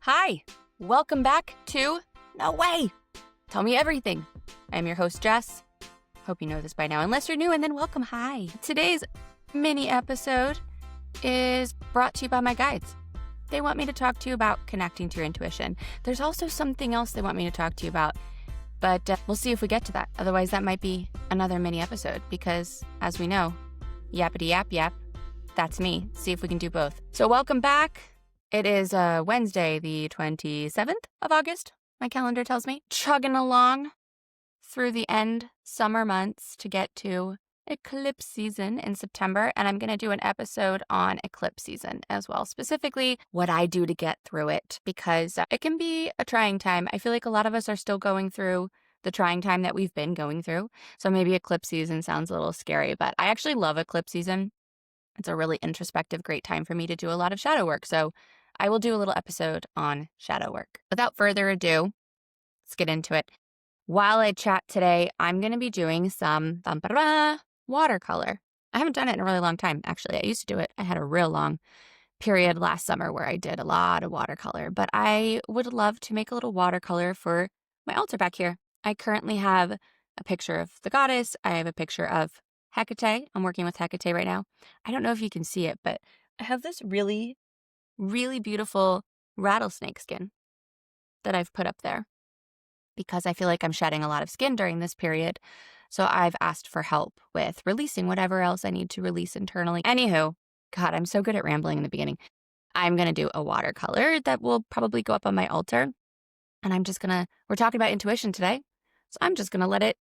Hi, welcome back to No Way! Tell Me Everything. I'm your host, Jess. Hope you know this by now. Unless you're new, and then welcome. Hi. Today's mini episode is brought to you by my guides. They want me to talk to you about connecting to your intuition. There's also something else they want me to talk to you about, but we'll see if we get to that. Otherwise, that might be another mini episode because, as we know, yappity yap yap, that's me. See if we can do both. So welcome back. It is Wednesday, the 27th of August, my calendar tells me. Chugging along through the end summer months to get to eclipse season in September. And I'm going to do an episode on eclipse season as well, specifically what I do to get through it, because it can be a trying time. I feel like a lot of us are still going through the trying time that we've been going through. So maybe eclipse season sounds a little scary, but I actually love eclipse season. It's a really introspective, great time for me to do a lot of shadow work. So I will do a little episode on shadow work. Without further ado, let's get into it. While I chat today, I'm going to be doing some watercolor. I haven't done it in a really long time, actually. I used to do it. I had a real long period last summer where I did a lot of watercolor, but I would love to make a little watercolor for my altar back here. I currently have a picture of the goddess. I have a picture of Hecate. I'm working with Hecate right now. I don't know if you can see it, but I have this really beautiful rattlesnake skin that I've put up there because I feel like I'm shedding a lot of skin during this period. So I've asked for help with releasing whatever else I need to release internally. Anywho, God, I'm so good at rambling in the beginning. I'm going to do a watercolor that will probably go up on my altar. And we're talking about intuition today. So I'm just going to let it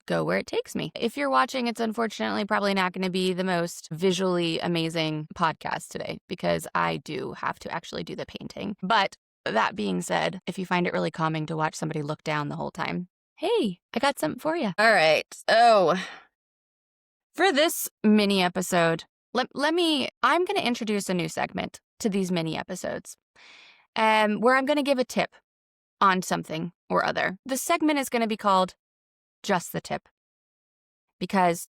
go where it takes me. If you're watching, it's unfortunately probably not going to be the most visually amazing podcast today because I do have to actually do the painting. But that being said, if you find it really calming to watch somebody look down the whole time, hey, I got something for you. All right. So for this mini episode, I'm going to introduce a new segment to these mini episodes where I'm going to give a tip on something or other. The segment is going to be called Just the Tip, because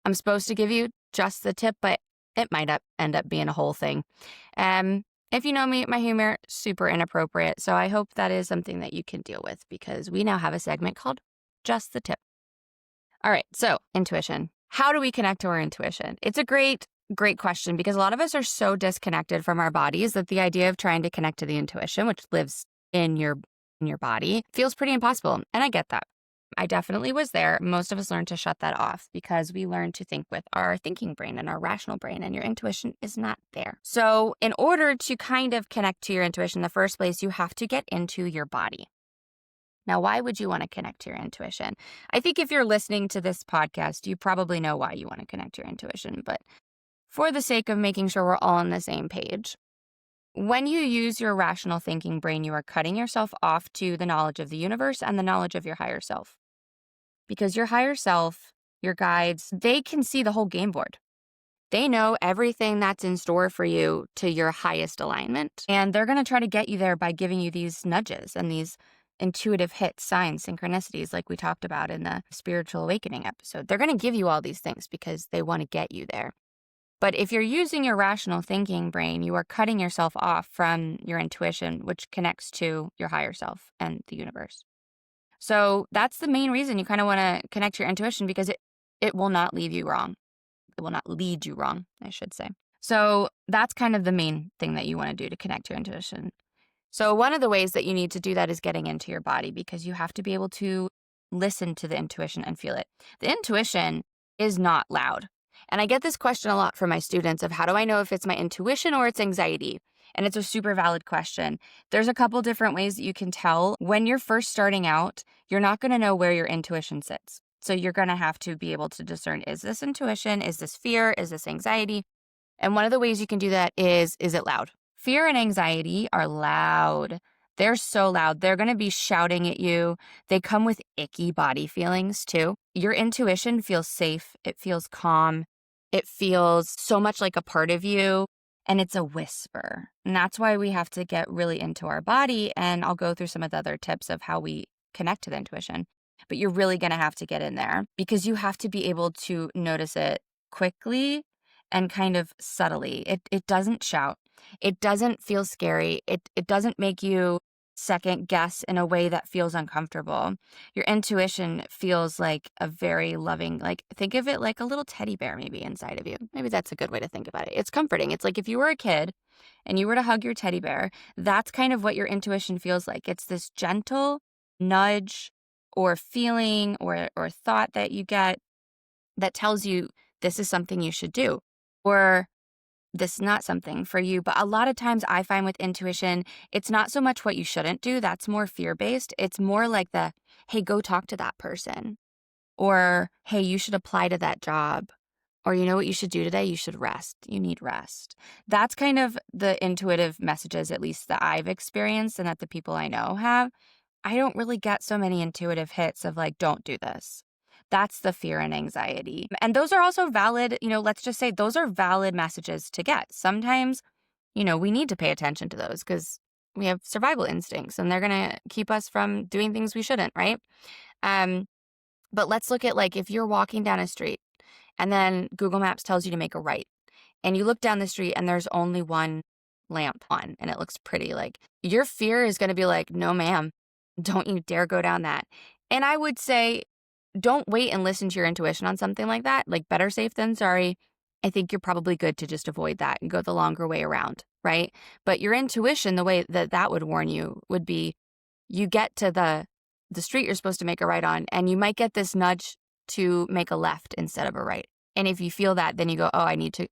I'm supposed to give you just the tip, but it might end up being a whole thing. If you know me, my humor, super inappropriate. So I hope that is something that you can deal with because we now have a segment called Just the Tip. All right. So intuition. How do we connect to our intuition? It's a great question because a lot of us are so disconnected from our bodies that the idea of trying to connect to the intuition, which lives in your body, feels pretty impossible. And I get that. I definitely was there. Most of us learn to shut that off because we learn to think with our thinking brain and our rational brain, and your intuition is not there. So in order to kind of connect to your intuition in the first place, you have to get into your body. Now, why would you want to connect to your intuition? I think if you're listening to this podcast, you probably know why you want to connect to your intuition, but for the sake of making sure we're all on the same page, when you use your rational thinking brain, you are cutting yourself off to the knowledge of the universe and the knowledge of your higher self. Because your higher self, your guides, they can see the whole game board. They know everything that's in store for you to your highest alignment. And they're going to try to get you there by giving you these nudges and these intuitive hits, signs, synchronicities, like we talked about in the spiritual awakening episode. They're going to give you all these things because they want to get you there. But if you're using your rational thinking brain, you are cutting yourself off from your intuition, which connects to your higher self and the universe. So that's the main reason you kind of want to connect to your intuition, because it will not leave you wrong. It will not lead you wrong, I should say. So that's kind of the main thing that you want to do to connect to your intuition. So one of the ways that you need to do that is getting into your body, because you have to be able to listen to the intuition and feel it. The intuition is not loud. And I get this question a lot from my students of how do I know if it's my intuition or it's anxiety? And it's a super valid question. There's a couple different ways that you can tell. When you're first starting out, you're not going to know where your intuition sits. So you're going to have to be able to discern, is this intuition? Is this fear? Is this anxiety? And one of the ways you can do that is it loud? Fear and anxiety are loud. They're so loud. They're going to be shouting at you. They come with icky body feelings too. Your intuition feels safe. It feels calm. It feels so much like a part of you. And it's a whisper. And that's why we have to get really into our body. And I'll go through some of the other tips of how we connect to the intuition. But you're really going to have to get in there because you have to be able to notice it quickly and kind of subtly. It doesn't shout. It doesn't feel scary. It doesn't make you second guess in a way that feels uncomfortable. Your intuition feels like a very loving, like think of it like a little teddy bear maybe inside of you. Maybe that's a good way to think about it. It's comforting. It's like if you were a kid and you were to hug your teddy bear, that's kind of what your intuition feels like. It's this gentle nudge or feeling or thought that you get that tells you this is something you should do. Or this is not something for you. But a lot of times I find with intuition, it's not so much what you shouldn't do. That's more fear-based. It's more like hey, go talk to that person. Or, hey, you should apply to that job. Or, you know what you should do today? You should rest. You need rest. That's kind of the intuitive messages, at least that I've experienced and that the people I know have. I don't really get so many intuitive hits of like, don't do this. That's the fear and anxiety. And those are also valid, let's just say those are valid messages to get. Sometimes, we need to pay attention to those because we have survival instincts and they're going to keep us from doing things we shouldn't, right? But let's look at like if you're walking down a street and then Google Maps tells you to make a right and you look down the street and there's only one lamp on and it looks pretty, like your fear is going to be like, no, ma'am, don't you dare go down that. And I would say, don't wait and listen to your intuition on something like that. Like better safe than sorry. I think you're probably good to just avoid that and go the longer way around, right? But your intuition, the way that would warn you would be you get to the street you're supposed to make a right on and you might get this nudge to make a left instead of a right. And if you feel that, then you go, oh,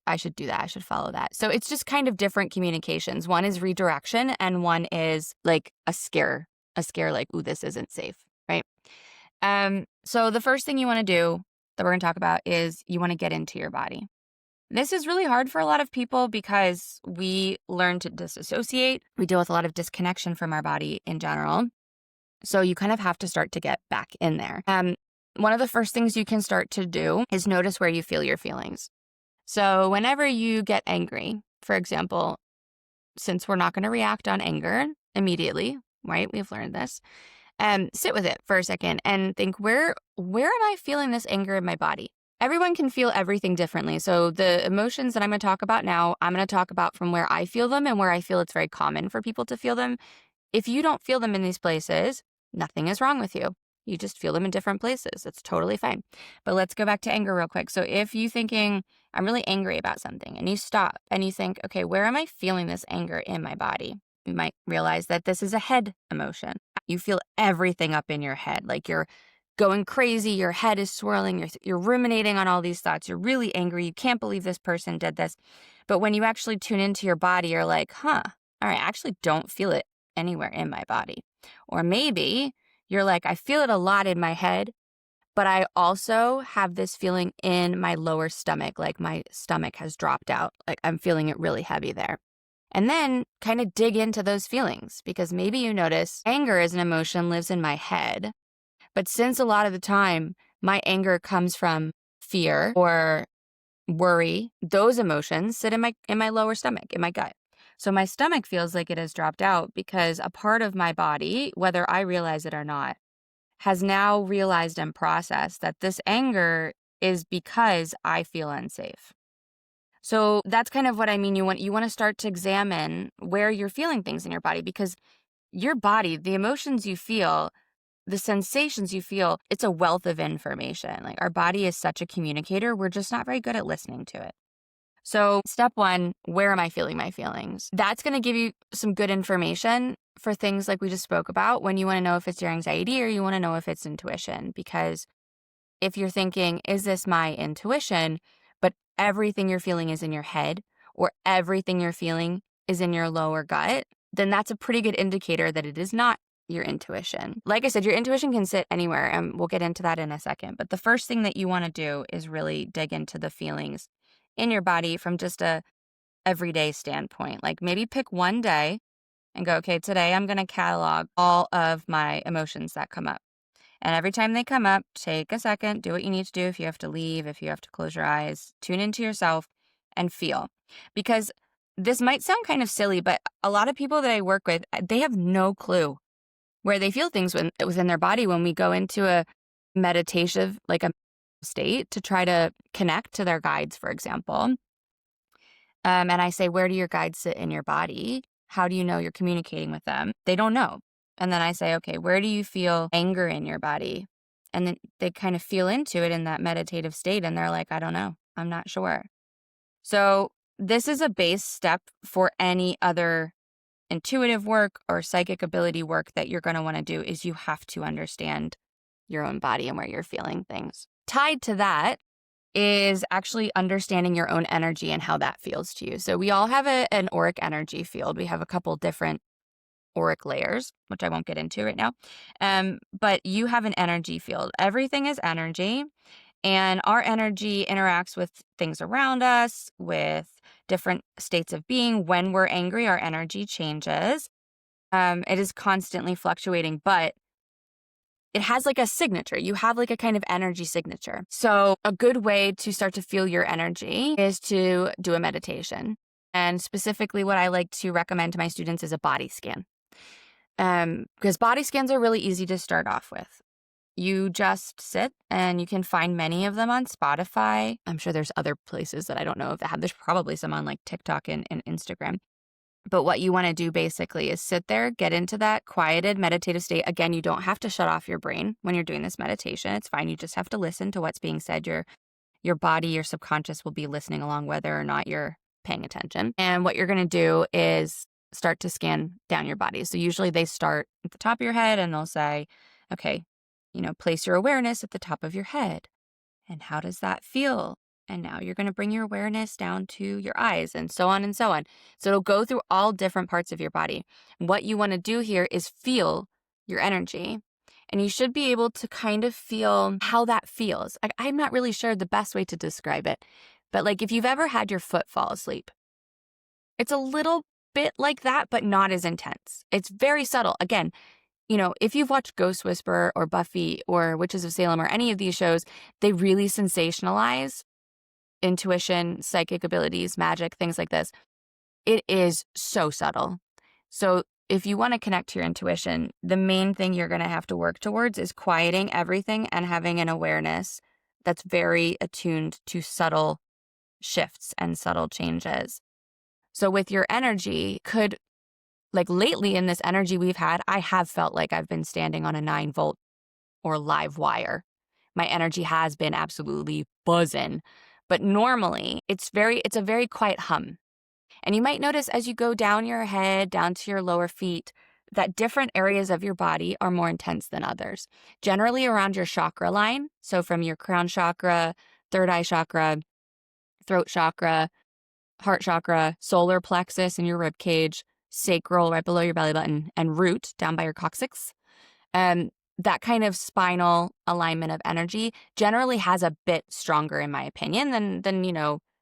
I should do that. I should follow that. So it's just kind of different communications. One is redirection and one is like a scare like, ooh, this isn't safe, right? So the first thing you want to do that we're going to talk about is you want to get into your body. This is really hard for a lot of people because we learn to disassociate. We deal with a lot of disconnection from our body in general. So you kind of have to start to get back in there. One of the first things you can start to do is notice where you feel your feelings. So whenever you get angry, for example, since we're not going to react on anger immediately, right? We've learned this. Sit with it for a second and think, where am I feeling this anger in my body? Everyone can feel everything differently. So the emotions that I'm going to talk about now, I'm going to talk about from where I feel them and where I feel it's very common for people to feel them. If you don't feel them in these places, nothing is wrong with you. You just feel them in different places. It's totally fine. But let's go back to anger real quick. So if you're thinking, I'm really angry about something, and you stop and you think, okay, where am I feeling this anger in my body? You might realize that this is a head emotion. You feel everything up in your head, like you're going crazy, your head is swirling, you're ruminating on all these thoughts, you're really angry, you can't believe this person did this. But when you actually tune into your body, you're like, all right, I actually don't feel it anywhere in my body. Or maybe you're like, I feel it a lot in my head, but I also have this feeling in my lower stomach, like my stomach has dropped out, like I'm feeling it really heavy there. And then kind of dig into those feelings because maybe you notice anger as an emotion lives in my head. But since a lot of the time my anger comes from fear or worry, those emotions sit in my lower stomach, in my gut. So my stomach feels like it has dropped out because a part of my body, whether I realize it or not, has now realized and processed that this anger is because I feel unsafe. So that's kind of what I mean. You want to start to examine where you're feeling things in your body because your body, the emotions you feel, the sensations you feel, it's a wealth of information. Like our body is such a communicator. We're just not very good at listening to it. So step one, where am I feeling my feelings? That's going to give you some good information for things like we just spoke about when you want to know if it's your anxiety or you want to know if it's intuition. Because if you're thinking, is this my intuition? But everything you're feeling is in your head or everything you're feeling is in your lower gut, then that's a pretty good indicator that it is not your intuition. Like I said, your intuition can sit anywhere, and we'll get into that in a second. But the first thing that you want to do is really dig into the feelings in your body from just a everyday standpoint. Like maybe pick one day and go, okay, today I'm going to catalog all of my emotions that come up. And every time they come up, take a second, do what you need to do. If you have to leave, if you have to close your eyes, tune into yourself and feel. Because this might sound kind of silly, but a lot of people that I work with, they have no clue where they feel things within their body when we go into a meditative, like a state to try to connect to their guides, for example. And I say, where do your guides sit in your body? How do you know you're communicating with them? They don't know. And then I say, okay, where do you feel anger in your body? And then they kind of feel into it in that meditative state. And they're like, I don't know. I'm not sure. So this is a base step for any other intuitive work or psychic ability work that you're going to want to do is you have to understand your own body and where you're feeling things. Tied to that is actually understanding your own energy and how that feels to you. So we all have an auric energy field. We have a couple different auric layers, which I won't get into right now. But you have an energy field. Everything is energy. And our energy interacts with things around us, with different states of being. When we're angry, our energy changes. It is constantly fluctuating, but it has like a signature. You have like a kind of energy signature. So a good way to start to feel your energy is to do a meditation. And specifically what I like to recommend to my students is a body scan. Because body scans are really easy to start off with. You just sit, and you can find many of them on Spotify. I'm sure there's other places that I don't know if they have. There's probably some on like TikTok and Instagram. But what you want to do basically is sit there, get into that quieted meditative state. Again, you don't have to shut off your brain when you're doing this meditation. It's fine. You just have to listen to what's being said. Your body, your subconscious will be listening along whether or not you're paying attention. And what you're going to do is start to scan down your body. So usually they start at the top of your head and they'll say, okay, place your awareness at the top of your head. And how does that feel? And now you're going to bring your awareness down to your eyes and so on and so on. So it'll go through all different parts of your body. What you want to do here is feel your energy. And you should be able to kind of feel how that feels. I'm not really sure the best way to describe it. But like if you've ever had your foot fall asleep, it's a little bit like that, but not as intense. It's very subtle. Again, if you've watched Ghost Whisperer or Buffy or Witches of Salem or any of these shows, they really sensationalize intuition, psychic abilities, magic, things like this. It is so subtle. So if you want to connect to your intuition, the main thing you're going to have to work towards is quieting everything and having an awareness that's very attuned to subtle shifts and subtle changes. So with your energy, like lately in this energy we've had, I have felt like I've been standing on a 9-volt or live wire. My energy has been absolutely buzzing. But normally it's a very quiet hum. And you might notice as you go down your head, down to your lower feet, that different areas of your body are more intense than others. Generally around your chakra line. So from your crown chakra, third eye chakra, throat chakra, heart chakra, solar plexus in your rib cage, sacral right below your belly button, and root down by your coccyx. That kind of spinal alignment of energy generally has a bit stronger, in my opinion, than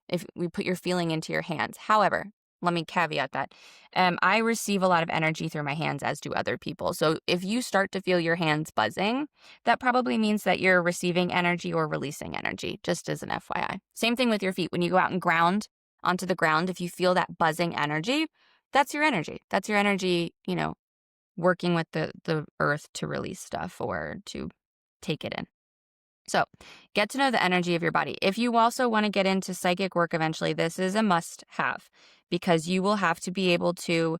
if we put your feeling into your hands. However, let me caveat that. I receive a lot of energy through my hands, as do other people. So if you start to feel your hands buzzing, that probably means that you're receiving energy or releasing energy, just as an FYI. Same thing with your feet. When you go out and ground onto the ground, if you feel that buzzing energy, that's your energy. That's your energy, working with the earth to release stuff or to take it in. So get to know the energy of your body. If you also want to get into psychic work eventually, this is a must-have because you will have to be able to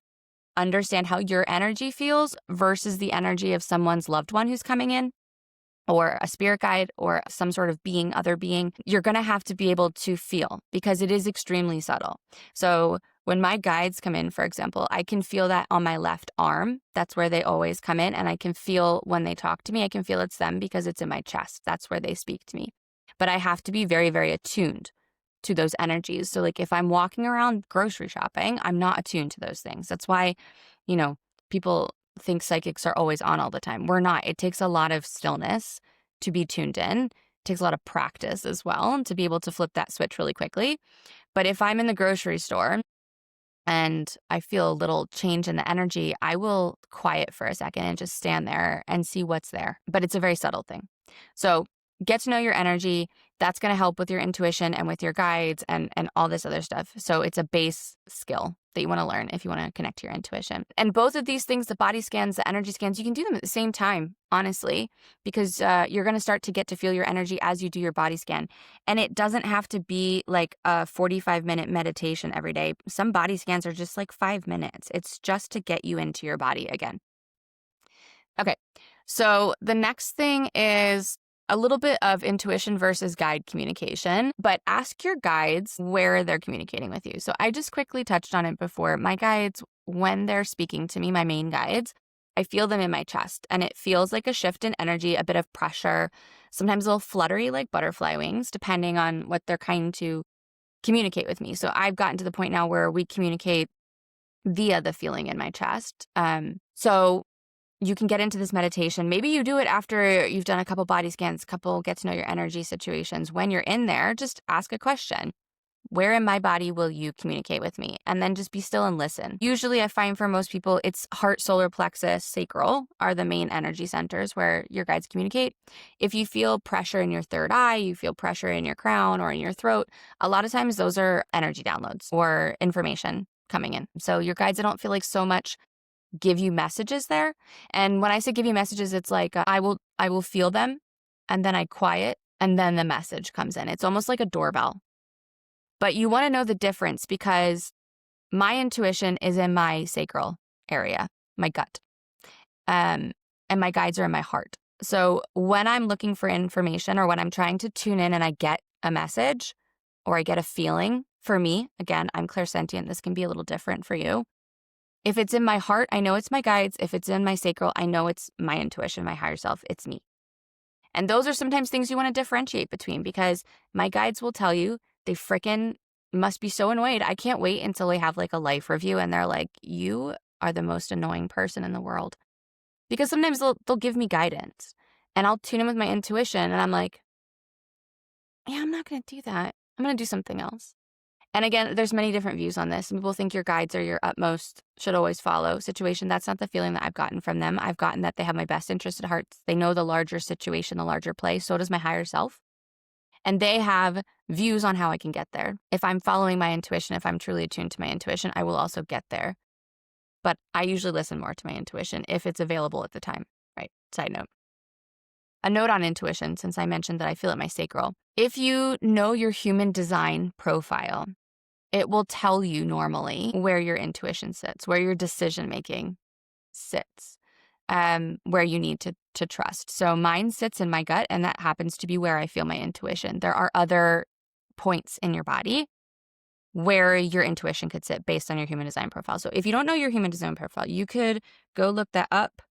understand how your energy feels versus the energy of someone's loved one who's coming in, or a spirit guide, or some sort of other being. You're going to have to be able to feel because it is extremely subtle. So when my guides come in, for example, I can feel that on my left arm. That's where they always come in. And I can feel when they talk to me, I can feel it's them because it's in my chest. That's where they speak to me. But I have to be very, very attuned to those energies. So like if I'm walking around grocery shopping, I'm not attuned to those things. That's why, people think psychics are always on all the time. We're not. It takes a lot of stillness to be tuned in. It takes a lot of practice as well to be able to flip that switch really quickly. But if I'm in the grocery store and I feel a little change in the energy, I will quiet for a second and just stand there and see what's there. But it's a very subtle thing. So get to know your energy. That's going to help with your intuition and with your guides and all this other stuff. So it's a base skill that you want to learn if you want to connect to your intuition. And both of these things, the body scans, the energy scans, you can do them at the same time, honestly, because you're going to start to get to feel your energy as you do your body scan. And it doesn't have to be like a 45-minute meditation every day. Some body scans are just like 5 minutes. It's just to get you into your body again. Okay, so the next thing is a little bit of intuition versus guide communication, but ask your guides where they're communicating with you. So I just quickly touched on it before. My guides, when they're speaking to me, my main guides, I feel them in my chest, and it feels like a shift in energy, a bit of pressure, sometimes a little fluttery like butterfly wings, depending on what they're trying to communicate with me. So I've gotten to the point now where we communicate via the feeling in my chest. So you can get into this meditation. Maybe you do it after you've done a couple body scans, couple get to know your energy situations. When you're in there, just ask a question. Where in my body will you communicate with me? And then just be still and listen. Usually I find for most people, it's heart, solar plexus, sacral are the main energy centers where your guides communicate. If you feel pressure in your third eye, you feel pressure in your crown or in your throat, a lot of times those are energy downloads or information coming in. So your guides, I don't feel like so much give you messages there. And when I say give you messages, it's like I will feel them, and then I quiet, and then the message comes in. It's almost like a doorbell. But you want to know the difference, because my intuition is in my sacral area, my gut, and my guides are in my heart. So when I'm looking for information or when I'm trying to tune in and I get a message or I get a feeling, for me, again, I'm clairsentient. This can be a little different for you. If it's in my heart, I know it's my guides. If it's in my sacral, I know it's my intuition, my higher self. It's me. And those are sometimes things you want to differentiate between, because my guides will tell you they frickin' must be so annoyed. I can't wait until we have like a life review and they're like, you are the most annoying person in the world. Because sometimes they'll give me guidance and I'll tune in with my intuition and I'm like, yeah, I'm not going to do that. I'm going to do something else. And again, there's many different views on this. Some people think your guides are your utmost, should always follow situation. That's not the feeling that I've gotten from them. I've gotten that they have my best interest at heart. They know the larger situation, the larger play. So does my higher self. And they have views on how I can get there. If I'm following my intuition, if I'm truly attuned to my intuition, I will also get there. But I usually listen more to my intuition if it's available at the time, right? Side note. A note on intuition, since I mentioned that I feel it my sacral. If you know your human design profile, it will tell you normally where your intuition sits, where your decision-making sits, where you need to trust. So mine sits in my gut, and that happens to be where I feel my intuition. There are other points in your body where your intuition could sit based on your human design profile. So if you don't know your human design profile, you could go look that up.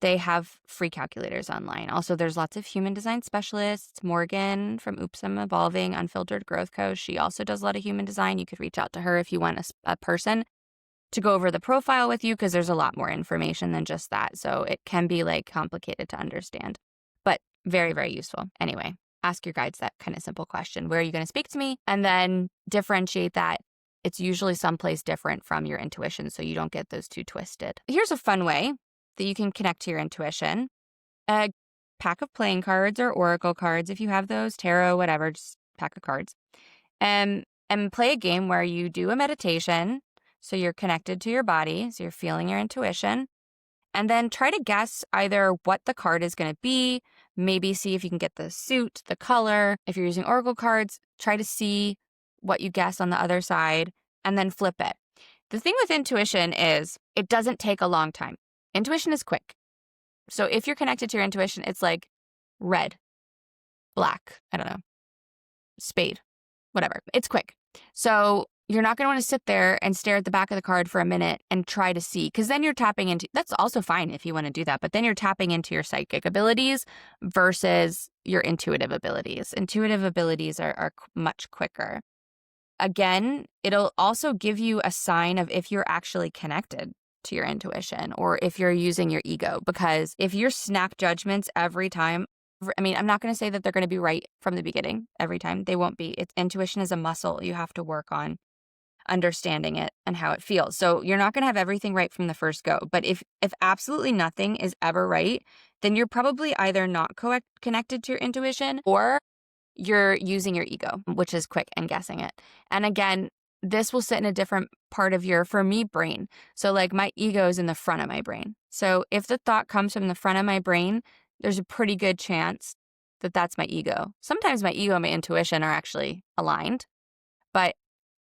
They have free calculators online. Also, there's lots of human design specialists. Morgan from Oops, I'm Evolving, Unfiltered Growth Coach. She also does a lot of human design. You could reach out to her if you want a person to go over the profile with you, because there's a lot more information than just that. So it can be like complicated to understand, but very, very useful. Anyway, ask your guides that kind of simple question. Where are you going to speak to me? And then differentiate that. It's usually someplace different from your intuition, so you don't get those two twisted. Here's a fun way that you can connect to your intuition. A pack of playing cards or oracle cards, if you have those, tarot, whatever, just pack of cards. And play a game where you do a meditation, so you're connected to your body, so you're feeling your intuition. And then try to guess either what the card is going to be, maybe see if you can get the suit, the color. If you're using oracle cards, try to see what you guess on the other side, and then flip it. The thing with intuition is it doesn't take a long time. Intuition is quick. So if you're connected to your intuition, it's like red, black, I don't know, spade, whatever. It's quick. So you're not going to want to sit there and stare at the back of the card for a minute and try to see, because then you're tapping into, that's also fine if you want to do that, but then you're tapping into your psychic abilities versus your intuitive abilities. Intuitive abilities are much quicker. Again, it'll also give you a sign of if you're actually connected to your intuition or if you're using your ego, because if you're snap judgments every time, I mean, I'm not going to say that they're going to be right from the beginning every time. They won't be. Intuition is a muscle you have to work on understanding it and how it feels. So you're not going to have everything right from the first go. But if absolutely nothing is ever right, then you're probably either not connected to your intuition or you're using your ego, which is quick and guessing it. And again, this will sit in a different part of your, for me, brain. So like my ego is in the front of my brain. So if the thought comes from the front of my brain, there's a pretty good chance that that's my ego. Sometimes my ego and my intuition are actually aligned. But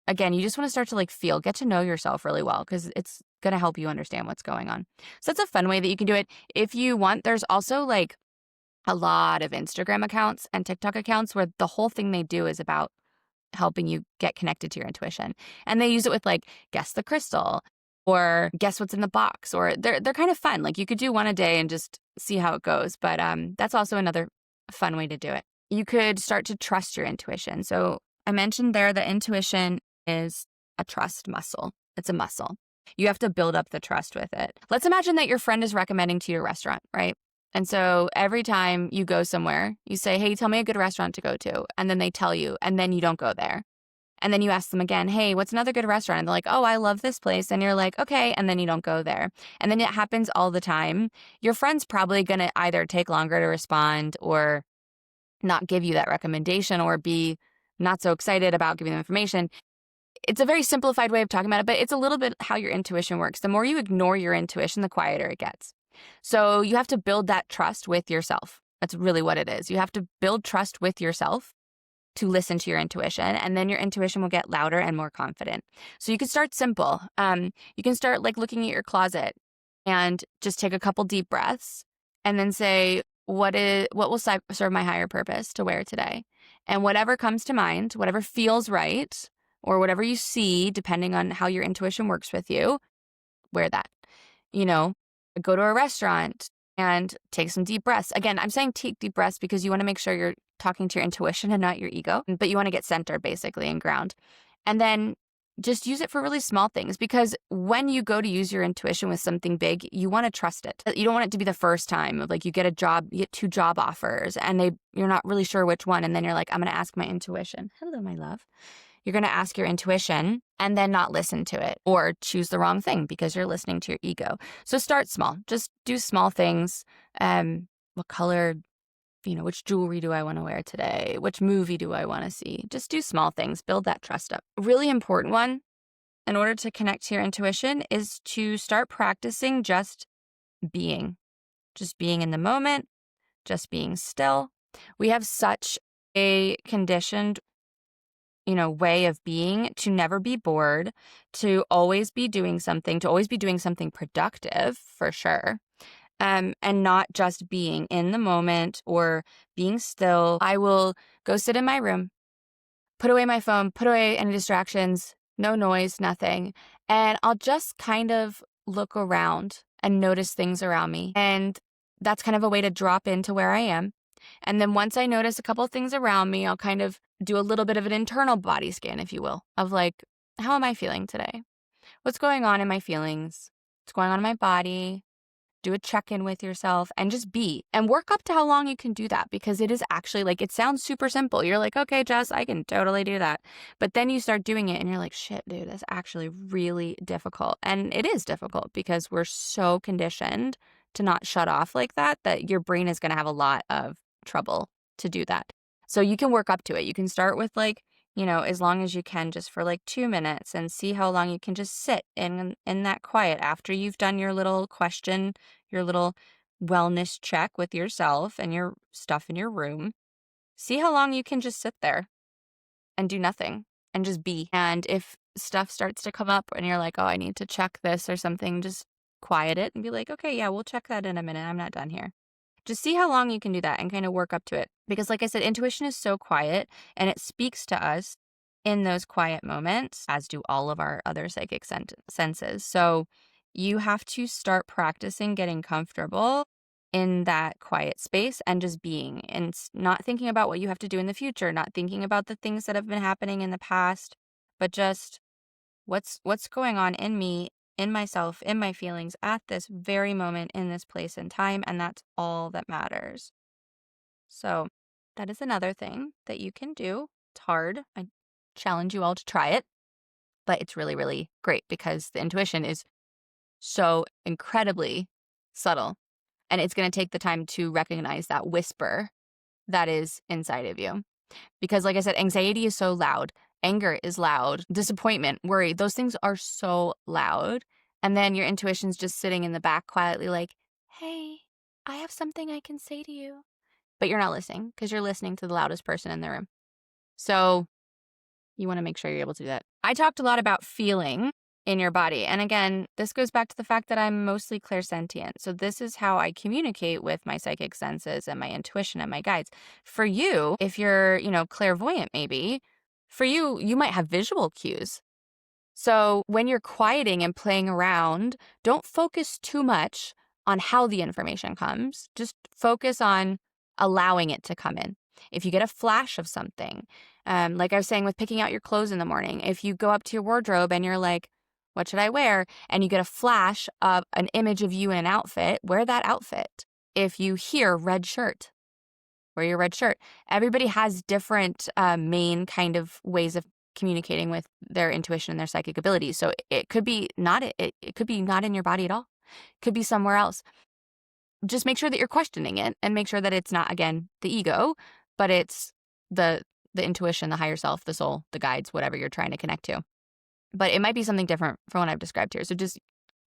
again, you just want to start to like get to know yourself really well, because it's going to help you understand what's going on. So that's a fun way that you can do it. If you want, there's also like a lot of Instagram accounts and TikTok accounts where the whole thing they do is about helping you get connected to your intuition. And they use it with like guess the crystal or guess what's in the box, or they're kind of fun. Like you could do one a day and just see how it goes. But that's also another fun way to do it. You could start to trust your intuition. So I mentioned there that intuition is a trust muscle. It's a muscle. You have to build up the trust with it. Let's imagine that your friend is recommending to you a restaurant, right? And so every time you go somewhere, you say, hey, tell me a good restaurant to go to. And then they tell you, and then you don't go there. And then you ask them again, hey, what's another good restaurant? And they're like, oh, I love this place. And you're like, okay. And then you don't go there. And then it happens all the time. Your friend's probably going to either take longer to respond or not give you that recommendation or be not so excited about giving them information. It's a very simplified way of talking about it, but it's a little bit how your intuition works. The more you ignore your intuition, the quieter it gets. So you have to build that trust with yourself. That's really what it is. You have to build trust with yourself to listen to your intuition, and then your intuition will get louder and more confident. So you can start simple. You can start like looking at your closet and just take a couple deep breaths and then say, what will serve my higher purpose to wear today? And whatever comes to mind, whatever feels right, or whatever you see, depending on how your intuition works with you, wear that. Go to a restaurant and take some deep breaths. Again, I'm saying take deep breaths because you want to make sure you're talking to your intuition and not your ego, but you want to get centered basically and ground. And then just use it for really small things, because when you go to use your intuition with something big, you want to trust it. You don't want it to be the first time of like you get 2 job offers and you're not really sure which one. And then you're like, I'm going to ask my intuition. Hello, my love. You're going to ask your intuition and then not listen to it or choose the wrong thing because you're listening to your ego. So start small. Just do small things. What color, which jewelry do I want to wear today? Which movie do I want to see? Just do small things. Build that trust up. A really important one in order to connect to your intuition is to start practicing just being in the moment, just being still. We have such a conditioned way of being to never be bored, to always be doing something productive for sure. And not just being in the moment or being still. I will go sit in my room, put away my phone, put away any distractions, no noise, nothing. And I'll just kind of look around and notice things around me. And that's kind of a way to drop into where I am. And then once I notice a couple of things around me, I'll kind of do a little bit of an internal body scan, if you will, of like, how am I feeling today? What's going on in my feelings? What's going on in my body? Do a check-in with yourself and just be. And work up to how long you can do that, because it is actually like, it sounds super simple. You're like, okay, Jess, I can totally do that. But then you start doing it and you're like, shit, dude, that's actually really difficult. And it is difficult because we're so conditioned to not shut off like that your brain is going to have a lot of trouble to do that. So you can work up to it. You can start with like, as long as you can, just for like 2 minutes, and see how long you can just sit in that quiet after you've done your little question, your little wellness check with yourself and your stuff in your room. See how long you can just sit there and do nothing and just be. And if stuff starts to come up and you're like, oh, I need to check this or something, just quiet it and be like, okay, yeah, we'll check that in a minute. I'm not done here. Just see how long you can do that and kind of work up to it. Because like I said, intuition is so quiet and it speaks to us in those quiet moments, as do all of our other psychic senses. So you have to start practicing getting comfortable in that quiet space and just being, and not thinking about what you have to do in the future, not thinking about the things that have been happening in the past, but just what's going on in me, in myself, in my feelings at this very moment, in this place and time, and that's all that matters. So that is another thing that you can do. It's hard. I challenge you all to try it, but it's really, really great because the intuition is so incredibly subtle, and it's going to take the time to recognize that whisper that is inside of you. Because like I said, anxiety is so loud. Anger is loud. Disappointment, worry, those things are so loud. And then your intuition's just sitting in the back quietly like, hey, I have something I can say to you. But you're not listening because you're listening to the loudest person in the room. So you want to make sure you're able to do that. I talked a lot about feeling in your body. And again, this goes back to the fact that I'm mostly clairsentient. So this is how I communicate with my psychic senses and my intuition and my guides. For you, if you're, clairvoyant maybe, for you, you might have visual cues. So when you're quieting and playing around, don't focus too much on how the information comes. Just focus on allowing it to come in. If you get a flash of something, like I was saying with picking out your clothes in the morning, if you go up to your wardrobe and you're like, what should I wear? And you get a flash of an image of you in an outfit, wear that outfit. If you hear red shirt, wear your red shirt. Everybody has different main kind of ways of communicating with their intuition and their psychic abilities. So it could be not it could be not in your body at all. It could be somewhere else. Just make sure that you're questioning it and make sure that it's not, again, the ego, but it's the intuition, the higher self, the soul, the guides, whatever you're trying to connect to. But it might be something different from what I've described here. So just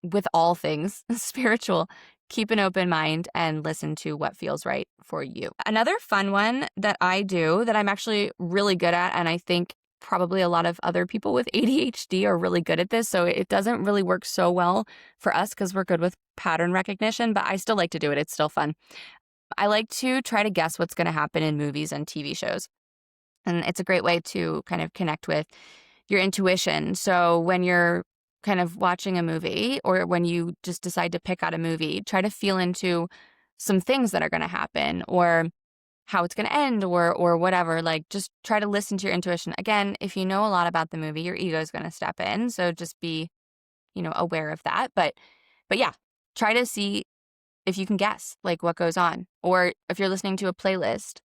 with all things spiritual, keep an open mind and listen to what feels right for you. Another fun one that I do that I'm actually really good at, and I think probably a lot of other people with ADHD are really good at this. So it doesn't really work so well for us because we're good with pattern recognition, but I still like to do it. It's still fun. I like to try to guess what's going to happen in movies and TV shows. And it's a great way to kind of connect with your intuition. So when you're kind of watching a movie or when you just decide to pick out a movie, try to feel into some things that are going to happen or how it's going to end or whatever. Like just try to listen to your intuition. Again, if you know a lot about the movie, your ego is going to step in. So just be, aware of that. But yeah, try to see if you can guess like what goes on. Or if you're listening to a playlist,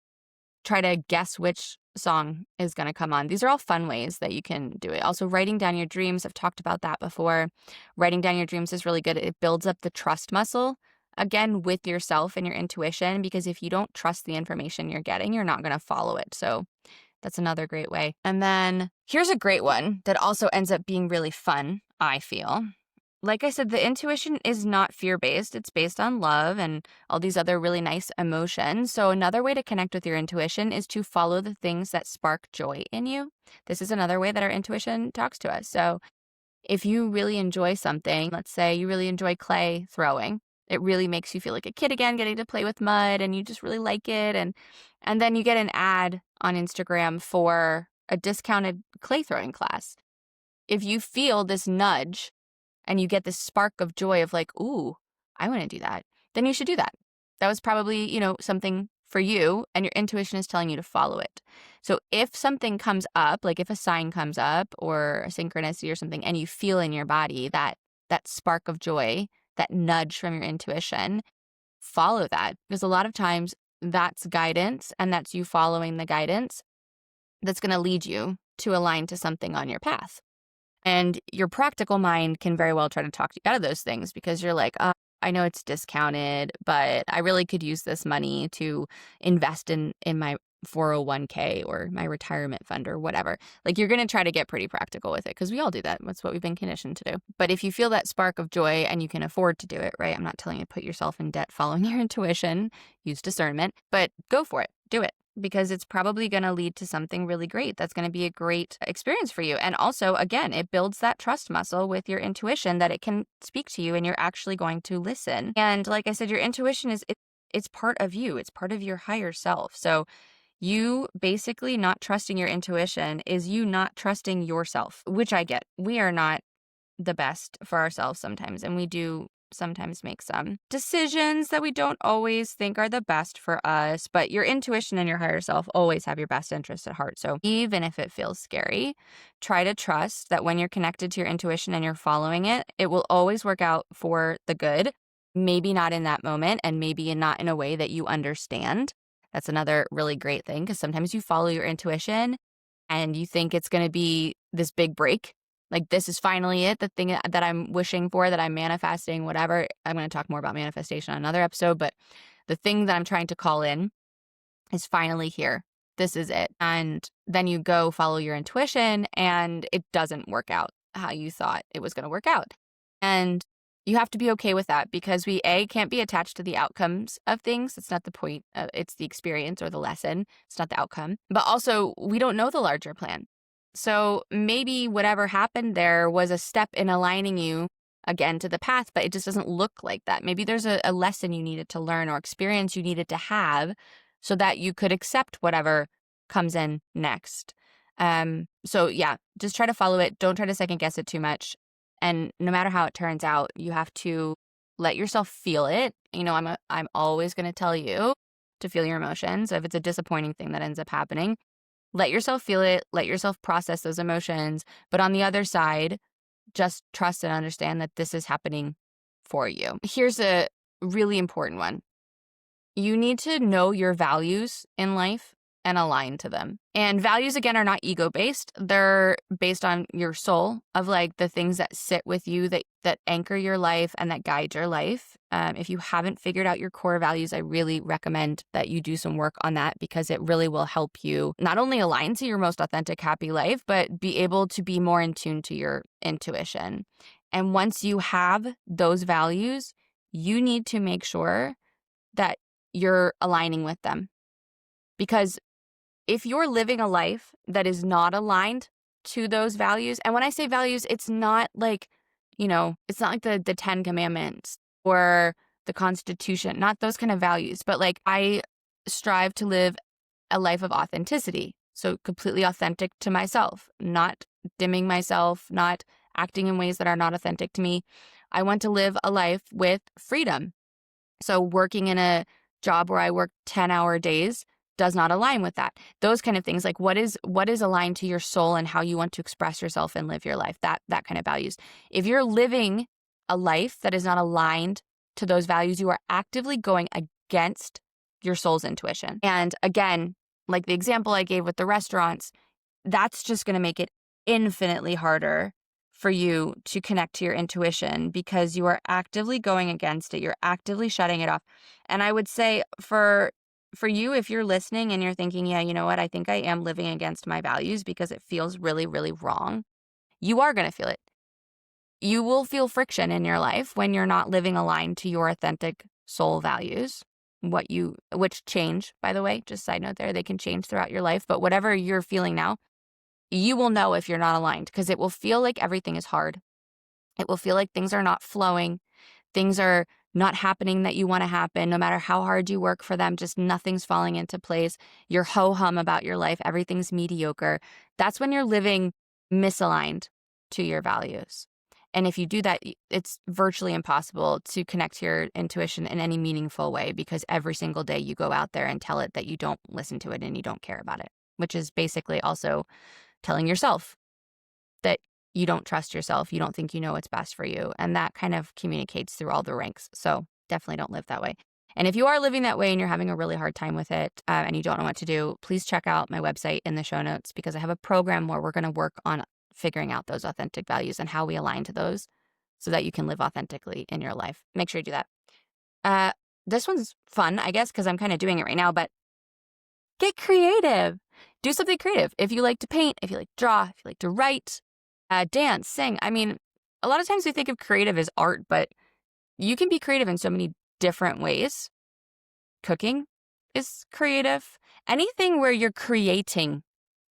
try to guess which song is going to come on. These are all fun ways that you can do it. Also, writing down your dreams. I've talked about that before. Writing down your dreams is really good. It builds up the trust muscle, again, with yourself and your intuition, because if you don't trust the information you're getting, you're not going to follow it. So that's another great way. And then here's a great one that also ends up being really fun, I feel. Like I said, the intuition is not fear-based. It's based on love and all these other really nice emotions. So another way to connect with your intuition is to follow the things that spark joy in you. This is another way that our intuition talks to us. So if you really enjoy something, let's say you really enjoy clay throwing, it really makes you feel like a kid again, getting to play with mud, and you just really like it. And then you get an ad on Instagram for a discounted clay throwing class. If you feel this nudge, and you get this spark of joy of like, ooh, I want to do that, then you should do that. That was probably, something for you and your intuition is telling you to follow it. So if something comes up, like if a sign comes up or a synchronicity or something, and you feel in your body that spark of joy, that nudge from your intuition, follow that. Because a lot of times that's guidance and that's you following the guidance that's going to lead you to align to something on your path. And your practical mind can very well try to talk you out of those things because you're like, I know it's discounted, but I really could use this money to invest in my 401k or my retirement fund or whatever. Like you're going to try to get pretty practical with it because we all do that. That's what we've been conditioned to do. But if you feel that spark of joy and you can afford to do it, right? I'm not telling you to put yourself in debt following your intuition, use discernment, but go for it. Do it. Because it's probably going to lead to something really great. That's going to be a great experience for you. And also, again, it builds that trust muscle with your intuition that it can speak to you and you're actually going to listen. And like I said, your intuition it's part of you. It's part of your higher self. So you basically not trusting your intuition is you not trusting yourself, which I get. We are not the best for ourselves sometimes, and we do sometimes make some decisions that we don't always think are the best for us, but your intuition and your higher self always have your best interest at heart. So even if it feels scary, try to trust that when you're connected to your intuition and you're following it, it will always work out for the good. Maybe not in that moment and maybe not in a way that you understand. That's another really great thing because sometimes you follow your intuition and you think it's going to be this big break. Like, this is finally it, the thing that I'm wishing for, that I'm manifesting, whatever. I'm going to talk more about manifestation on another episode, but the thing that I'm trying to call in is finally here. this is it. And then you go follow your intuition and it doesn't work out how you thought it was going to work out. And you have to be okay with that because we, can't be attached to the outcomes of things. It's not the point. It's the experience or the lesson. It's not the outcome. But also, we don't know the larger plan. So maybe whatever happened there was a step in aligning you again to the path, but it just doesn't look like that. Maybe there's a lesson you needed to learn or experience you needed to have so that you could accept whatever comes in next. So yeah, just try to follow it. Don't try to second guess it too much. And no matter how it turns out, you have to let yourself feel it. I'm always going to tell you to feel your emotions. If it's a disappointing thing that ends up happening, let yourself feel it, let yourself process those emotions. But on the other side, just trust and understand that this is happening for you. Here's a really important one. You need to know your values in life and align to them. And values, again, are not ego-based. They're based on your soul of like the things that sit with you, that anchor your life and that guide your life. If you haven't figured out your core values, I really recommend that you do some work on that because it really will help you not only align to your most authentic, happy life, but be able to be more in tune to your intuition. And once you have those values, you need to make sure that you're aligning with them. Because if you're living a life that is not aligned to those values, and when I say values, it's not like, it's not like the 10 Commandments or the Constitution, not those kind of values, but like I strive to live a life of authenticity. So completely authentic to myself, not dimming myself, not acting in ways that are not authentic to me. I want to live a life with freedom. So working in a job where I work 10-hour days does not align with that. Those kind of things, like what is aligned to your soul and how you want to express yourself and live your life, that kind of values. If you're living a life that is not aligned to those values, you are actively going against your soul's intuition. And again, like the example I gave with the restaurants, that's just going to make it infinitely harder for you to connect to your intuition because you are actively going against it. You're actively shutting it off. And I would say for you, if you're listening and you're thinking, yeah, you know what, I think I am living against my values because it feels really, really wrong, you are going to feel it. You will feel friction in your life when you're not living aligned to your authentic soul values, which change, by the way, just side note there, they can change throughout your life. But whatever you're feeling now, you will know if you're not aligned because it will feel like everything is hard. It will feel like things are not flowing. Things are not happening that you want to happen. No matter how hard you work for them, just nothing's falling into place. You're ho-hum about your life. Everything's mediocre. That's when you're living misaligned to your values. And if you do that, it's virtually impossible to connect to your intuition in any meaningful way because every single day you go out there and tell it that you don't listen to it and you don't care about it, which is basically also telling yourself that you don't trust yourself, you don't think you know what's best for you. And that kind of communicates through all the ranks. So definitely don't live that way. And if you are living that way and you're having a really hard time with it and you don't know what to do, please check out my website in the show notes because I have a program where we're going to work on figuring out those authentic values and how we align to those so that you can live authentically in your life. Make sure you do that. This one's fun, I guess, because I'm kind of doing it right now, but get creative. Do something creative. If you like to paint, if you like to draw, if you like to write, dance, sing. I mean, a lot of times we think of creative as art, but you can be creative in so many different ways. Cooking is creative. Anything where you're creating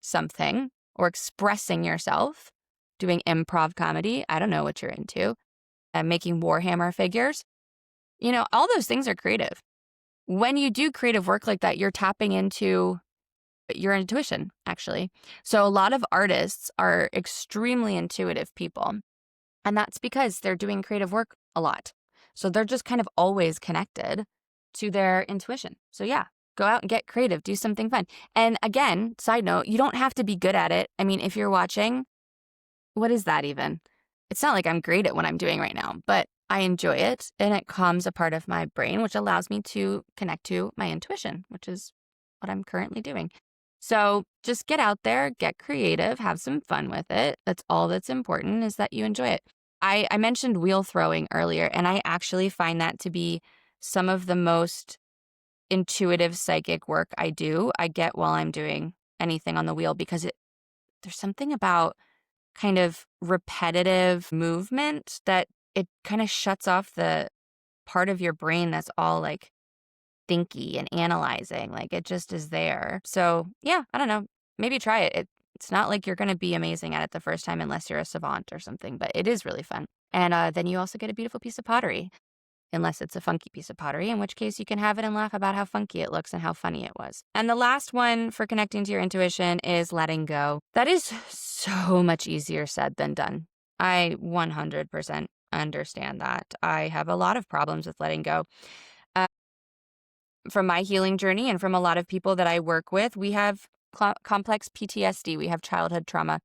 something or expressing yourself, doing improv comedy. I don't know what you're into. Making Warhammer figures. All those things are creative. When you do creative work like that, you're tapping into your intuition, actually. So a lot of artists are extremely intuitive people. And that's because they're doing creative work a lot. So they're just kind of always connected to their intuition. So yeah, go out and get creative, do something fun. And again, side note, you don't have to be good at it. I mean, if you're watching, what is that even? It's not like I'm great at what I'm doing right now, but I enjoy it and it calms a part of my brain, which allows me to connect to my intuition, which is what I'm currently doing. So just get out there, get creative, have some fun with it. That's all that's important is that you enjoy it. I mentioned wheel throwing earlier, and I actually find that to be some of the most intuitive psychic work I do, I get while I'm doing anything on the wheel, because there's something about kind of repetitive movement that it kind of shuts off the part of your brain that's all like thinky and analyzing. Like it just is there. So yeah, I don't know. Maybe try it. It's not like you're going to be amazing at it the first time unless you're a savant or something, but it is really fun. And then you also get a beautiful piece of pottery, unless it's a funky piece of pottery, in which case you can have it and laugh about how funky it looks and how funny it was. And the last one for connecting to your intuition is letting go. That is so much easier said than done. I 100% understand that. I have a lot of problems with letting go. From my healing journey and from a lot of people that I work with, we have complex PTSD. We have childhood trauma.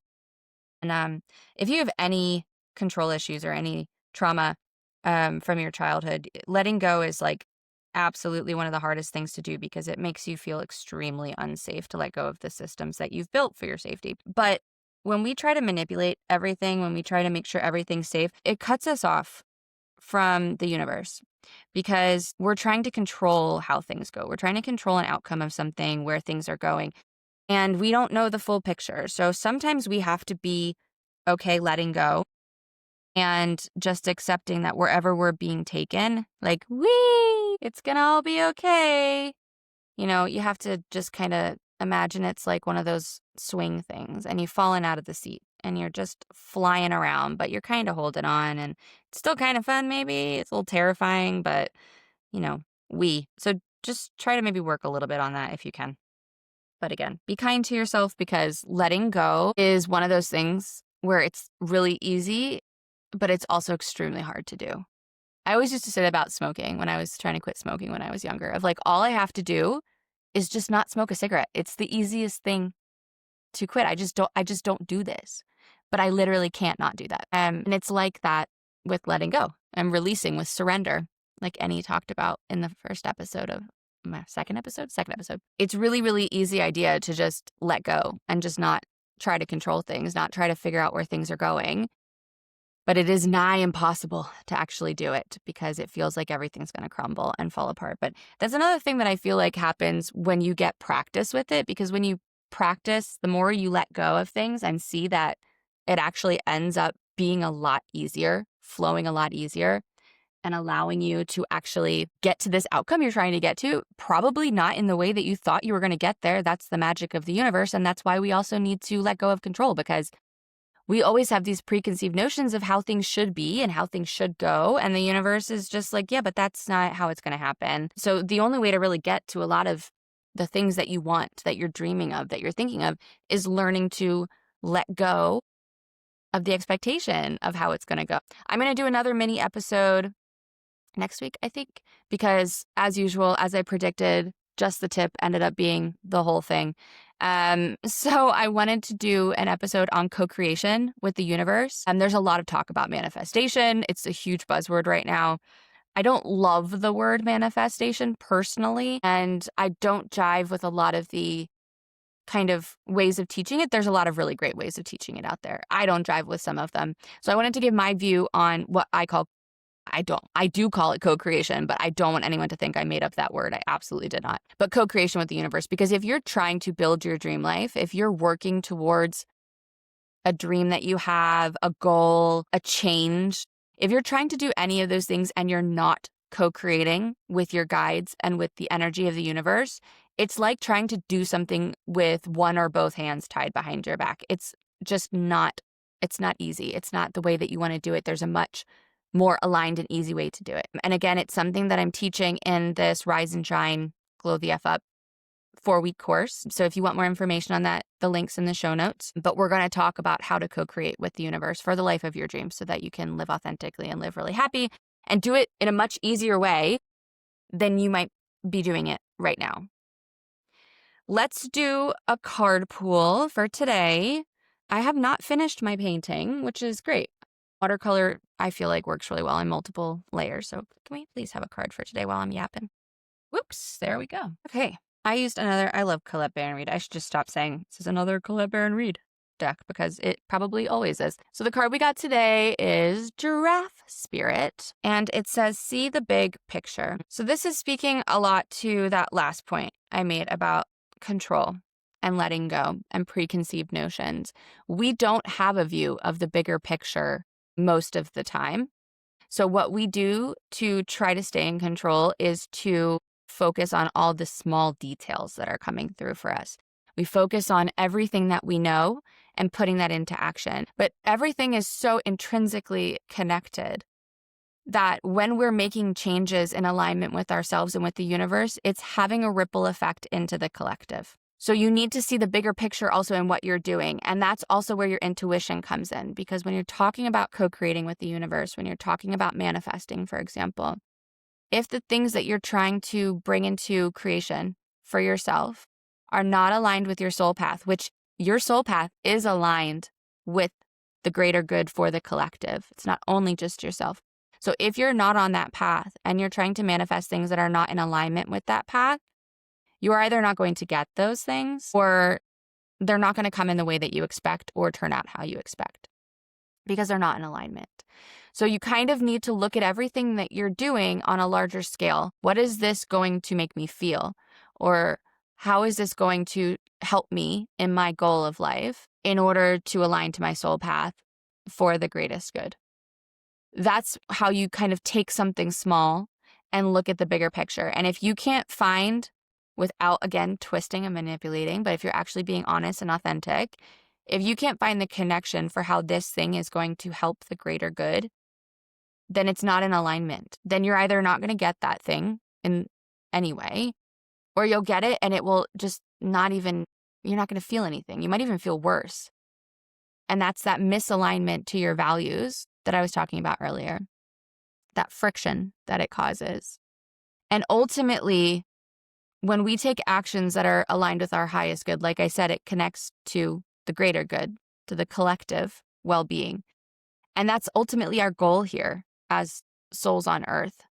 And if you have any control issues or any trauma from your childhood, letting go is like absolutely one of the hardest things to do, because it makes you feel extremely unsafe to let go of the systems that you've built for your safety. But when we try to manipulate everything, when we try to make sure everything's safe, it cuts us off from the universe, because we're trying to control how things go. We're trying to control an outcome of something, where things are going, and we don't know the full picture. So sometimes we have to be okay letting go and just accepting that wherever we're being taken, like, wee, it's gonna all be okay. You have to just kind of imagine it's like one of those swing things, and you've fallen out of the seat and you're just flying around, but you're kind of holding on, and it's still kind of fun. Maybe it's a little terrifying, but so just try to maybe work a little bit on that if you can. But again, be kind to yourself, because letting go is one of those things where it's really easy, but it's also extremely hard to do. I always used to say that about smoking when I was trying to quit smoking when I was younger, of like, all I have to do is just not smoke a cigarette. It's the easiest thing to quit. I just don't do this. But I literally can't not do that. And it's like that with letting go and releasing, with surrender, like Annie talked about in the first episode of my second episode. It's really, really easy idea to just let go and just not try to control things, not try to figure out where things are going. But it is nigh impossible to actually do it, because it feels like everything's going to crumble and fall apart. But that's another thing that I feel like happens when you get practice with it, because when you practice, the more you let go of things and see that it actually ends up being a lot easier, flowing a lot easier, and allowing you to actually get to this outcome you're trying to get to, probably not in the way that you thought you were going to get there. That's the magic of the universe. And that's why we also need to let go of control, because we always have these preconceived notions of how things should be and how things should go. And the universe is just like, yeah, but that's not how it's going to happen. So the only way to really get to a lot of the things that you want, that you're dreaming of, that you're thinking of, is learning to let go of the expectation of how it's going to go. I'm going to do another mini episode next week, I think, because as usual, as I predicted, just the tip ended up being the whole thing. So I wanted to do an episode on co-creation with the universe. And there's a lot of talk about manifestation. It's a huge buzzword right now. I don't love the word manifestation personally, and I don't jive with a lot of the kind of ways of teaching it. There's a lot of really great ways of teaching it out there. I don't jive with some of them. So I wanted to give my view on what I do call it co-creation, but I don't want anyone to think I made up that word. I absolutely did not. But co-creation with the universe, because if you're trying to build your dream life, if you're working towards a dream that you have, a goal, a change, if you're trying to do any of those things and you're not co-creating with your guides and with the energy of the universe, it's like trying to do something with one or both hands tied behind your back. It's just not, it's not easy. It's not the way that you want to do it. There's a much more aligned and easy way to do it. And again, it's something that I'm teaching in this Rise and Shine, Glow the F Up 4-week course. So if you want more information on that, the link's in the show notes. But we're going to talk about how to co-create with the universe for the life of your dreams, so that you can live authentically and live really happy, and do it in a much easier way than you might be doing it right now. Let's do a card pool for today. I have not finished my painting, which is great. Watercolor, I feel like, works really well in multiple layers. So can we please have a card for today while I'm yapping? Whoops, there we go. Okay, I used another, I love Colette Baron Reid. I should just stop saying this is another Colette Baron Reid. deck because it probably always is. So the card we got today is Giraffe Spirit, and it says, see the big picture. So this is speaking a lot to that last point I made about control and letting go and preconceived notions. We don't have a view of the bigger picture most of the time. So what we do to try to stay in control is to focus on all the small details that are coming through for us. We focus on everything that we know and putting that into action. But everything is so intrinsically connected that when we're making changes in alignment with ourselves and with the universe, it's having a ripple effect into the collective. So you need to see the bigger picture also in what you're doing. And that's also where your intuition comes in. Because when you're talking about co-creating with the universe, when you're talking about manifesting, for example, if the things that you're trying to bring into creation for yourself are not aligned with your soul path, which your soul path is aligned with the greater good for the collective. It's not only just yourself. So if you're not on that path and you're trying to manifest things that are not in alignment with that path, you are either not going to get those things or they're not going to come in the way that you expect or turn out how you expect because they're not in alignment. So you kind of need to look at everything that you're doing on a larger scale. What is this going to make me feel? Or how is this going to help me in my goal of life in order to align to my soul path for the greatest good? That's how you kind of take something small and look at the bigger picture. And if you can't find, without, again, twisting and manipulating, but if you're actually being honest and authentic, if you can't find the connection for how this thing is going to help the greater good, then it's not in alignment. Then you're either not going to get that thing in any way, or you'll get it and it will just not even, you're not going to feel anything. You might even feel worse. And that's that misalignment to your values that I was talking about earlier, that friction that it causes. And ultimately, when we take actions that are aligned with our highest good, like I said, it connects to the greater good, to the collective well-being. And that's ultimately our goal here as souls on earth,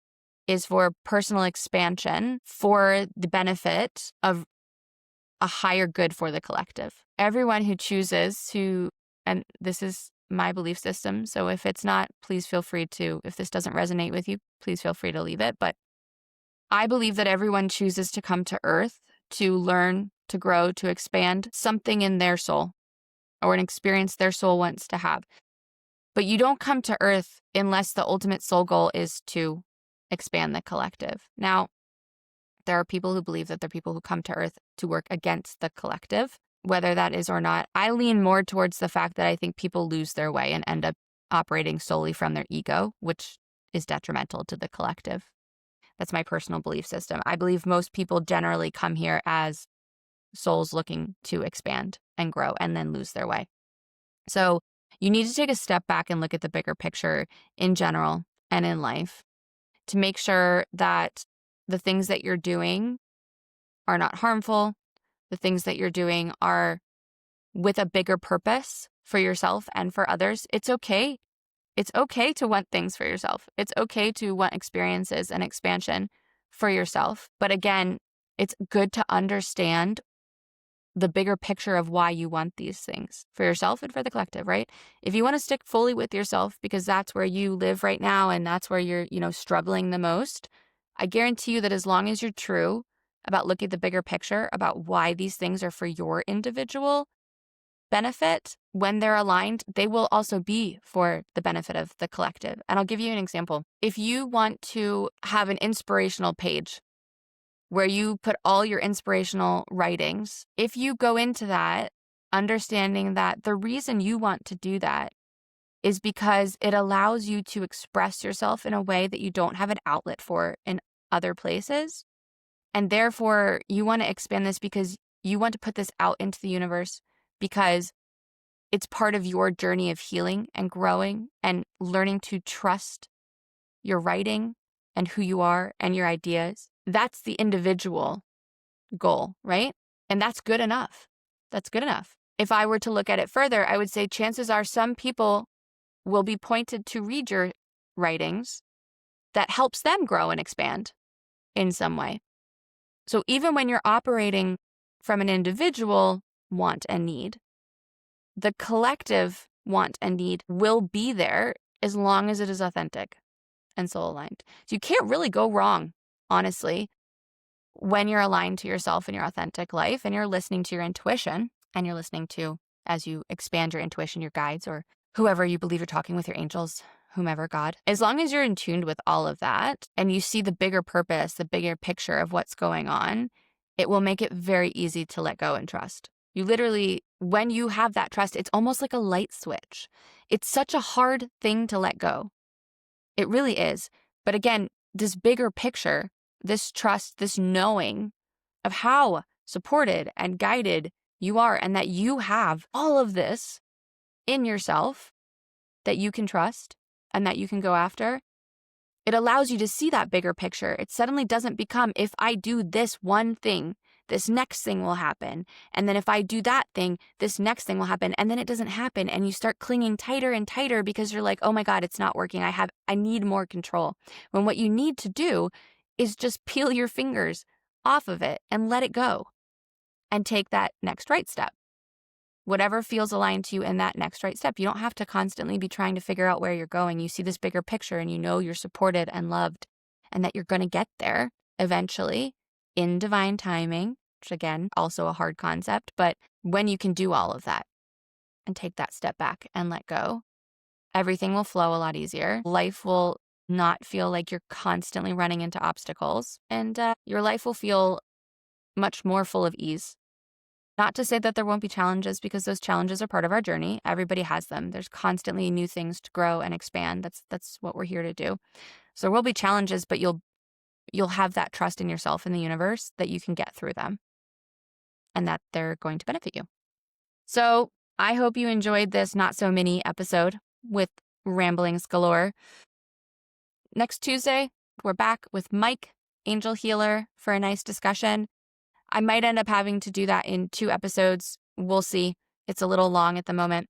is for personal expansion for the benefit of a higher good for the collective. Everyone who chooses to, and this is my belief system, so if it's not, please feel free to, if this doesn't resonate with you, please feel free to leave it. But I believe that everyone chooses to come to earth to learn, to grow, to expand something in their soul or an experience their soul wants to have. But you don't come to earth unless the ultimate soul goal is to expand the collective. Now, there are people who believe that they're people who come to earth to work against the collective, whether that is or not. I lean more towards the fact that I think people lose their way and end up operating solely from their ego, which is detrimental to the collective. That's my personal belief system. I believe most people generally come here as souls looking to expand and grow and then lose their way. So you need to take a step back and look at the bigger picture in general and in life to make sure that the things that you're doing are not harmful. The things that you're doing are with a bigger purpose for yourself and for others. It's okay. It's okay to want things for yourself. It's okay to want experiences and expansion for yourself. But again, it's good to understand the bigger picture of why you want these things for yourself and for the collective, right? If you want to stick fully with yourself because that's where you live right now and that's where you're, struggling the most, I guarantee you that as long as you're true about looking at the bigger picture about why these things are for your individual benefit, when they're aligned, they will also be for the benefit of the collective. And I'll give you an example. If you want to have an inspirational page where you put all your inspirational writings, if you go into that understanding that the reason you want to do that is because it allows you to express yourself in a way that you don't have an outlet for in other places. And therefore, you want to expand this because you want to put this out into the universe because it's part of your journey of healing and growing and learning to trust your writing and who you are and your ideas. That's the individual goal, right? And that's good enough. That's good enough. If I were to look at it further, I would say chances are some people will be pointed to read your writings that helps them grow and expand in some way. So even when you're operating from an individual want and need, the collective want and need will be there as long as it is authentic and soul aligned. So you can't really go wrong, honestly, when you're aligned to yourself and your authentic life and you're listening to your intuition and you're listening to, as you expand your intuition, your guides or whoever you believe you're talking with, your angels, whomever, God. As long as you're in tune with all of that and you see the bigger purpose, the bigger picture of what's going on, it will make it very easy to let go and trust. You literally, when you have that trust, it's almost like a light switch. It's such a hard thing to let go. It really is. But again, this bigger picture, this trust, this knowing of how supported and guided you are and that you have all of this in yourself that you can trust and that you can go after, it allows you to see that bigger picture. It suddenly doesn't become, if I do this one thing, this next thing will happen. And then if I do that thing, this next thing will happen. And then it doesn't happen. And you start clinging tighter and tighter because you're like, oh my God, it's not working. I need more control. When what you need to do is just peel your fingers off of it and let it go and take that next right step. Whatever feels aligned to you in that next right step. You don't have to constantly be trying to figure out where you're going. You see this bigger picture and you know you're supported and loved and that you're going to get there eventually in divine timing, which again, also a hard concept. But when you can do all of that and take that step back and let go, everything will flow a lot easier. Life will not feel like you're constantly running into obstacles and your life will feel much more full of ease. Not to say that there won't be challenges because those challenges are part of our journey. Everybody has them. There's constantly new things to grow and expand. That's what we're here to do. So there will be challenges, but you'll have that trust in yourself and the universe that you can get through them and that they're going to benefit you. So I hope you enjoyed this not so mini episode with ramblings galore. Next Tuesday, we're back with Mike, Angel Healer, for a nice discussion. I might end up having to do that in 2 episodes. We'll see. It's a little long at the moment.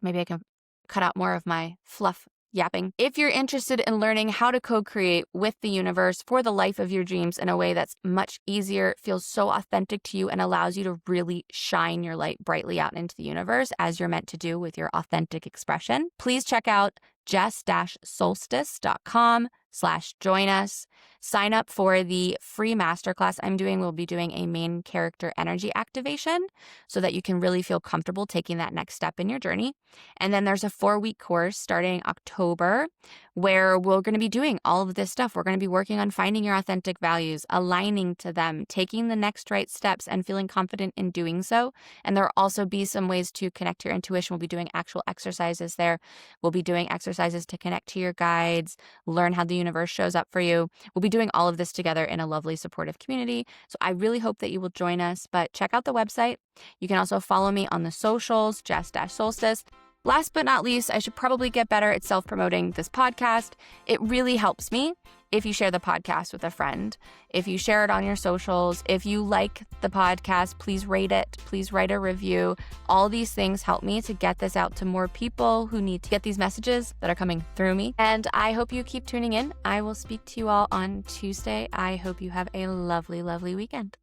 Maybe I can cut out more of my fluff yapping. If you're interested in learning how to co-create with the universe for the life of your dreams in a way that's much easier, feels so authentic to you, and allows you to really shine your light brightly out into the universe as you're meant to do with your authentic expression, please check out jess-solstice.com/join us. Sign up for the free masterclass I'm doing. We'll be doing a main character energy activation so that you can really feel comfortable taking that next step in your journey. And then there's a 4-week course starting October where we're going to be doing all of this stuff. We're going to be working on finding your authentic values, aligning to them, taking the next right steps and feeling confident in doing so. And there'll also be some ways to connect to your intuition. We'll be doing actual exercises there. We'll be doing exercises to connect to your guides, learn how the universe shows up for you. We'll be doing all of this together in a lovely, supportive community. So I really hope that you will join us, but check out the website. You can also follow me on the socials, Jess-Solstice. Last but not least, I should probably get better at self-promoting this podcast. It really helps me if you share the podcast with a friend, if you share it on your socials, if you like the podcast, please rate it, please write a review. All these things help me to get this out to more people who need to get these messages that are coming through me. And I hope you keep tuning in. I will speak to you all on Tuesday. I hope you have a lovely, lovely weekend.